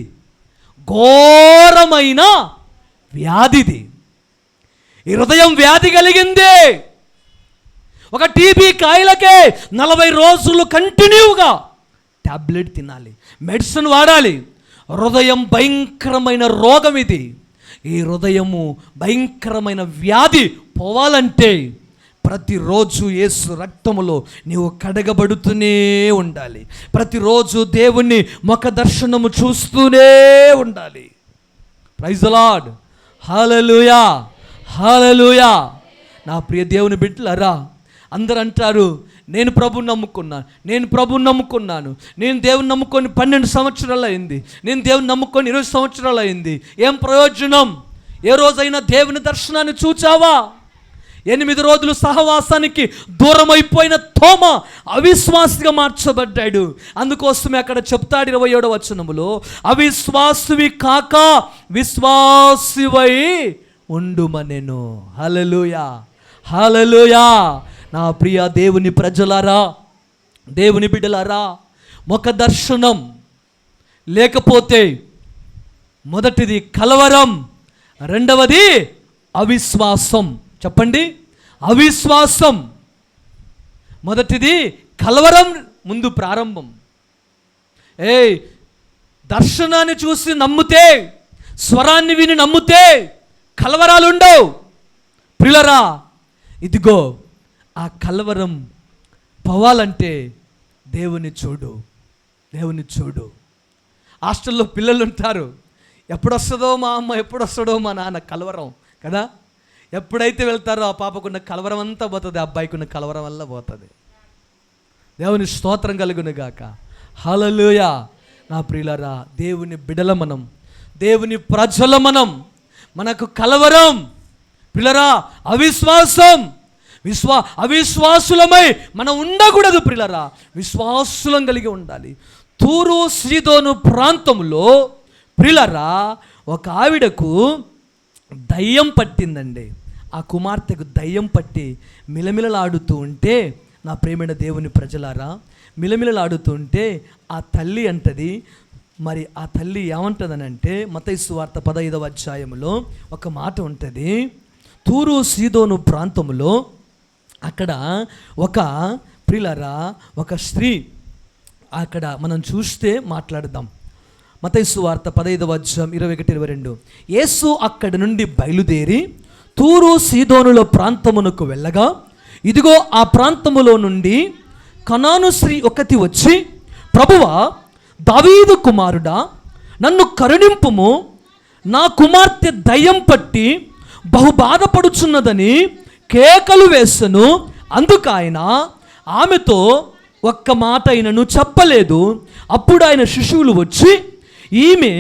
ఘోరమైన వ్యాధిది. ఈ హృదయం వ్యాధి కలిగింది. ఒక టీబీ కాయలకే 40 రోజులు కంటిన్యూగా ట్యాబ్లెట్ తినాలి, మెడిసిన్ వాడాలి. హృదయం భయంకరమైన రోగం ఇది. ఈ హృదయము భయంకరమైన వ్యాధి పోవాలంటే ప్రతిరోజు యేసు రక్తములో నీవు కడగబడుతూనే ఉండాలి. ప్రతిరోజు దేవుని ముఖ దర్శనము చూస్తూనే ఉండాలి. Praise the Lord. Hallelujah, hallelujah. నా ప్రియ దేవుని బిడ్డలారా, అందరూ అంటారు, నేను ప్రభుని నమ్ముకున్నాను, నేను దేవుని నమ్ముకొని 12 సంవత్సరాలు అయింది, నేను దేవుని నమ్ముకొని 20 సంవత్సరాలు అయింది. ఏం ప్రయోజనం? ఏ రోజైనా దేవుని దర్శనాన్ని చూచావా? 8 రోజులు సహవాసానికి దూరం అయిపోయిన తోమ అవిశ్వాసిగా మార్చబడ్డాడు. అందుకోసమే అక్కడ చెప్తాడు 27వ వచనములో, అవిశ్వాసివి కాక విశ్వాసివై ఉండుమనెను. హల్లెలూయా, హల్లెలూయా. నా ప్రియ దేవుని ప్రజలారా, దేవుని బిడ్డలారా, ముఖ దర్శనం లేకపోతే మొదటిది కలవరం, రెండవది అవిశ్వాసం. చెప్పండి, అవిశ్వాసం. మొదటిది కలవరం, ముందు ప్రారంభం. దర్శనాన్ని చూసి నమ్మితే, స్వరాన్ని విని నమ్మితే కలవరాలు ఉండవు ప్రియులారా. ఇదిగో ఆ కలవరం పోవాలంటే దేవుని చూడు, దేవుని చూడు. హాస్టల్లో పిల్లలు ఉంటారు, ఎప్పుడు వస్తుందో మా అమ్మ, ఎప్పుడు వస్తుందో మా నాన్న, కలవరం కదా. ఎప్పుడైతే వెళ్తారో ఆ పాపకున్న కలవరం అంతా పోతుంది, ఆ అబ్బాయికి ఉన్న కలవరం వల్ల పోతుంది. దేవుని స్తోత్రం కలుగును గాక. హల్లెలూయా. నా ప్రియులారా, దేవుని బిడల మనం, దేవుని ప్రజల మనం, మనకు కలవరం ప్రియులారా, అవిశ్వాసం, అవిశ్వాసులమై మనం ఉండకూడదు ప్రియులారా, విశ్వాసులం కలిగి ఉండాలి. తూరు సీదోను ప్రాంతంలో ప్రియులారా ఒక ఆవిడకు దయ్యం పట్టిందండి. ఆ కుమార్తెకు దయ్యం పట్టి మిలమిలలాడుతూ ఉంటే, నా ప్రేమైన దేవుని ప్రజలారా, మిలమిలలాడుతూ ఉంటే ఆ తల్లి అంటది, మరి ఆ తల్లి ఏమంటుందనంటే మత్తయి సువార్త 15వ అధ్యాయంలో ఒక మాట ఉంటుంది. తూరు సీదోను ప్రాంతంలో అక్కడ ఒక ప్రియులారా ఒక స్త్రీ, అక్కడ మనం చూస్తే మాట్లాడదాం. మత్తయి సువార్త 15వ అధ్యాయం 21-22. యేసు అక్కడి నుండి బయలుదేరి తూరు సీదోనుల ప్రాంతమునకు వెళ్ళగా, ఇదిగో ఆ ప్రాంతములో నుండి కనాను స్త్రీ ఒకటి వచ్చి, ప్రభువా, దావీదు కుమారుడా, నన్ను కరుణింపుము, నా కుమార్తె దయ్యం పట్టి బహు బాధపడుచున్నదని కేకలు వేసెను. అందుకైన ఆమెతో ఒక్క మాట అయినను చెప్పలేదు. అప్పుడు ఆయన శిశువులు వచ్చి, ఈమె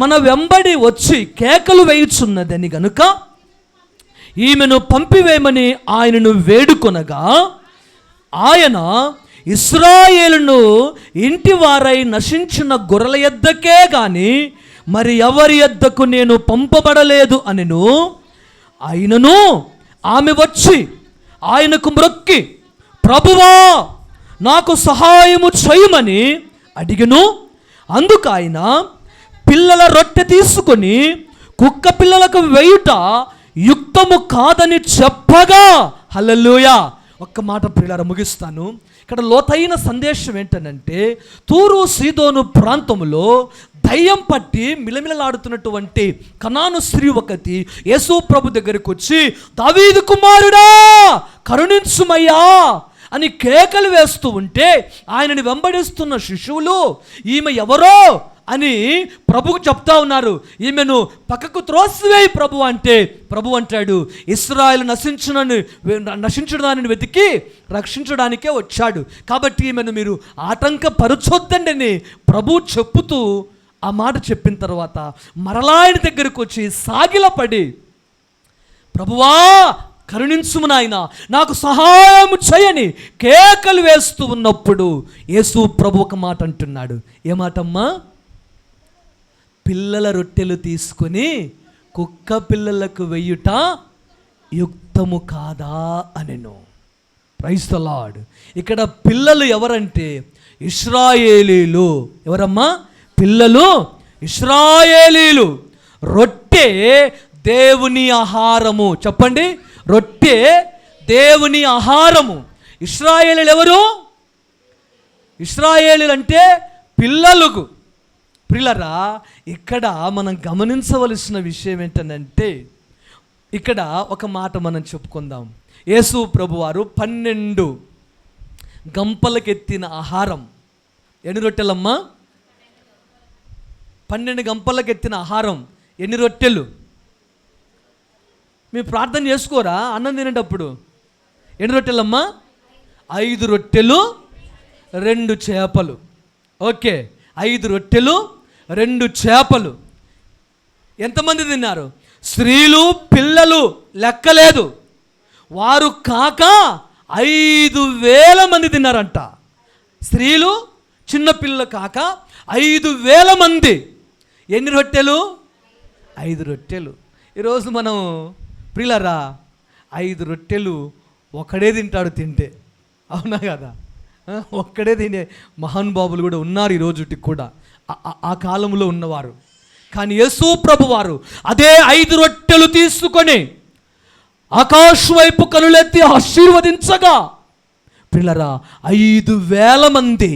మన వెంబడి వచ్చి కేకలు వేయుచున్నదని గనుక ఈమెను పంపివేయమని ఆయనను వేడుకొనగా, ఆయన ఇశ్రాయేలును ఇంటి వారై నశించిన గొర్రెల యొద్దకే గాని మరి ఎవరి యొద్దకు నేను పంపబడలేదు అనెను. అయినను ఆమె వచ్చి ఆయనకు మ్రొక్కి, ప్రభువా, నాకు సహాయము చేయమని అడిగెను. అందుకు ఆయన పిల్లల రొట్టె తీసుకొని కుక్క పిల్లలకు వేయుట యుక్తము కాదని చెప్పగా, హల్లెలూయా. ఒక్క మాట ప్రియులారా, ముగిస్తాను. ఇక్కడ లోతైన సందేశం ఏంటనంటే, తూరు సీదోను ప్రాంతంలో దయ్యం పట్టి మిలమిలలాడుతున్నటువంటి కనాను స్త్రీ ఒకటి యేసు ప్రభు దగ్గరికి వచ్చి, దావీదు కుమారుడా, కరుణించుమయ్యా అని కేకలు వేస్తూ ఉంటే, ఆయనని వెంబడిస్తున్న శిశువులు ఈమె ఎవరో అని ప్రభుకు చెప్తా ఉన్నారు. ఈమెను పక్కకు త్రోసివేయి ప్రభు అంటే, ప్రభు అంటాడు, ఇశ్రాయేలు నశించడాన్ని వెతికి రక్షించడానికే వచ్చాడు, కాబట్టి ఈమెను మీరు ఆటంకపరచొద్దండి అని ప్రభు చెప్పుతూ ఆ మాట చెప్పిన తర్వాత మరలా ఆయన దగ్గరకు వచ్చి సాగిలపడి, ప్రభువా, కరుణించుము నాయనా, నాకు సహాయం చేయని కేకలు వేస్తూ ఉన్నప్పుడు యేసు ప్రభు ఒక మాట అంటున్నాడు. ఏ మాటమ్మా? పిల్లల రొట్టెలు తీసుకొని కుక్క పిల్లలకు వెయ్యుట యుక్తము కాదా అనెను. Praise the Lord. ఇక్కడ పిల్లలు ఎవరంటే ఇశ్రాయేలీలు. ఎవరమ్మా? పిల్లలు ఇశ్రాయేలీలు. రొట్టె దేవుని ఆహారము. చెప్పండి, రొట్టె దేవుని ఆహారము. ఇశ్రాయేలీలు ఎవరు? ఇశ్రాయేలీలు అంటే పిల్లలకు. ప్రియులారా, ఇక్కడ మనం గమనించవలసిన విషయం ఏంటంటే, ఇక్కడ ఒక మాట మనం చెప్పుకుందాం. యేసు ప్రభువారు 12 గంపలకెత్తిన ఆహారం. ఎన్ని రొట్టెలమ్మా? 12 గంపలకెత్తిన ఆహారం. ఎన్ని రొట్టెలు? మీరు ప్రార్థన చేసుకోరా అన్నం తినేటప్పుడు? ఎన్ని రొట్టెలమ్మా? 5 రొట్టెలు 2 చేపలు. ఓకే, 5 రొట్టెలు 2 చేపలు. ఎంతమంది తిన్నారు? స్త్రీలు పిల్లలు లెక్కలేదు. వారు కాక 5,000 మంది తిన్నారంట. స్త్రీలు చిన్నపిల్లలు కాక 5,000 మంది. ఎన్ని రొట్టెలు? 5 రొట్టెలు. ఈరోజు మనం ప్రియులారా 5 రొట్టెలు ఒకడే తింటాడు తింటే. అవునా కదా? ఒక్కడే తినే మహానుభావులు కూడా ఉన్నారు ఈ రోజుకి కూడా, ఆ కాలంలో ఉన్నవారు. కానీ యేసు ప్రభు వారు అదే 5 రొట్టెలు తీసుకొని ఆకాశం వైపు కనులెత్తి ఆశీర్వదించగా, పిల్లరా 5,000 మంది.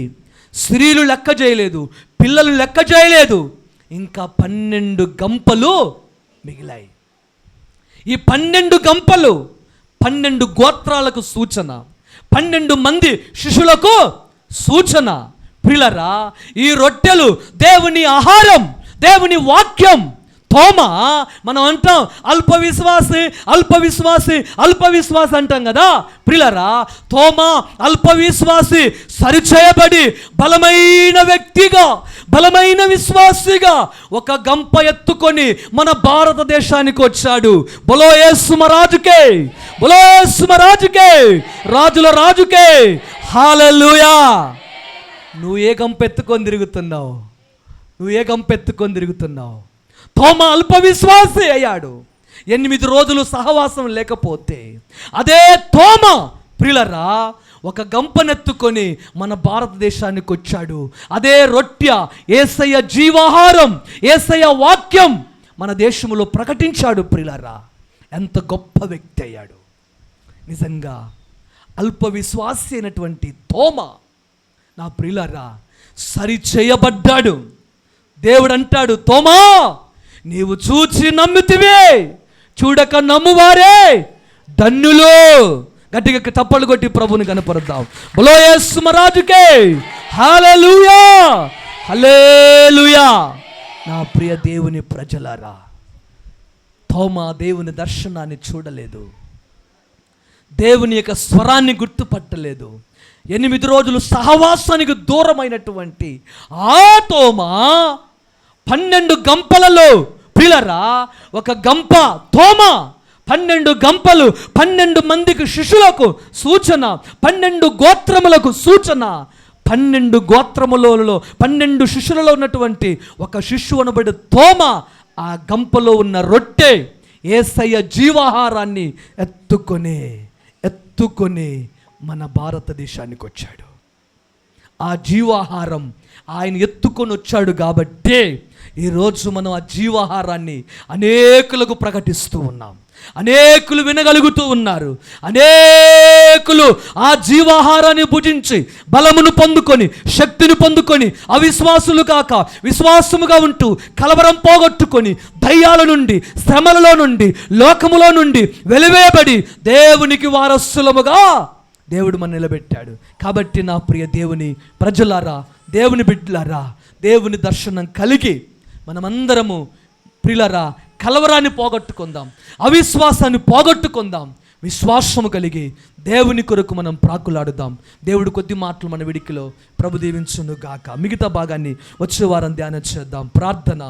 స్త్రీలు లెక్క చేయలేదు, పిల్లలు లెక్క చేయలేదు, ఇంకా 12 గంపలు మిగిలాయి. ఈ 12 గంపలు 12 గోత్రాలకు సూచన, 12 మంది శిష్యులకు సూచన. ప్రియులారా, ఈ రొట్టెలు దేవుని ఆహారం, దేవుని వాక్యం. తోమా, మనం అంటాం అల్ప విశ్వాసి అంటాం కదా. ప్రియులారా, తోమా అల్ప విశ్వాసి సరిచేయబడి బలమైన వ్యక్తిగా, బలమైన విశ్వాసిగా ఒక గంప ఎత్తుకొని మన భారతదేశానికి వచ్చాడు. బలో యేసు మహారాజుకే, బలో యేసు మహారాజుకే, రాజుల రాజుకే, హల్లెలూయా. నువ్వు ఏ గంప ఎత్తుకొని తిరుగుతున్నావు? నువ్వు ఏ గంప ఎత్తుకొని తిరుగుతున్నావు? తోమా అల్ప విశ్వాసి అయ్యాడు. 8 రోజులు సహవాసం లేకపోతే అదే తోమా ప్రియులరా ఒక గంపనెత్తుకొని మన భారతదేశానికి వచ్చాడు. అదే రొట్టె, యేసయ్య జీవాహారం, యేసయ్య వాక్యం మన దేశంలో ప్రకటించాడు. ప్రియులరా, ఎంత గొప్ప వ్యక్తి అయ్యాడు. నిజంగా అల్ప విశ్వాసి అయినటువంటి తోమా, నా ప్రియులరా, సరిచేయబడ్డాడు. దేవుడు అంటాడు, తోమా, నీవు చూచి నమ్మితివే, చూడక నమ్మువారే ధన్యులు. గట్టిగా తప్పలు కొట్టి ప్రభుని కనపరుద్దాం. బలో యేసు మహారాజుకే హల్లెలూయా, హల్లెలూయా. నా ప్రియ దేవుని ప్రజలారా, తోమా దేవుని దర్శనాన్ని చూడలేదు, దేవుని యొక్క స్వరాన్ని గుర్తుపట్టలేదు. 8 రోజులు సహవాసానికి దూరమైనటువంటి ఆ తోమా 12 గంపలలో ప్రియులారా, ఒక గంప తోమా 12 గంపలు 12 మందికి శిష్యులకు సూచన, 12 గోత్రములకు సూచన. 12 గోత్రములలో 12 శిష్యులలో ఉన్నటువంటి ఒక శిష్యు అనబడి తోమా ఆ గంపలో ఉన్న రొట్టె యేసయ్య జీవాహారాన్ని ఎత్తుకొని మన భారతదేశానికి వచ్చాడు. ఆ జీవాహారం ఆయన ఎత్తుకొని వచ్చాడు కాబట్టే ఈరోజు మనం ఆ జీవాహారాన్ని అనేకులకు ప్రకటిస్తూ ఉన్నాం. అనేకులు వినగలుగుతూ ఉన్నారు. అనేకులు ఆ జీవాహారాన్ని భుజించి బలమును పొందుకొని, శక్తిని పొందుకొని, అవిశ్వాసులు కాక విశ్వాసముగా ఉంటూ కలవరం పోగొట్టుకొని, దయ్యాల నుండి, శ్రమలలో నుండి, లోకములో నుండి వెలివేయబడి దేవునికి వారసులముగా దేవుడు మన నిలబెట్టాడు. కాబట్టి నా ప్రియ దేవుని ప్రజలారా, దేవుని బిడ్డలారా, దేవుని దర్శనం కలిగి మనమందరము ప్రియులారా కలవరాన్ని పోగొట్టుకుందాం, అవిశ్వాసాన్ని పోగొట్టుకుందాం, విశ్వాసము కలిగి దేవుని కొరకు మనం ప్రాకులాడుదాం. దేవుడు కొద్ది మాటలు మన విడికిలో ప్రభు దీవించును గాక. మిగతా భాగాన్ని వచ్చే వారం ధ్యానం చేద్దాం. ప్రార్థన.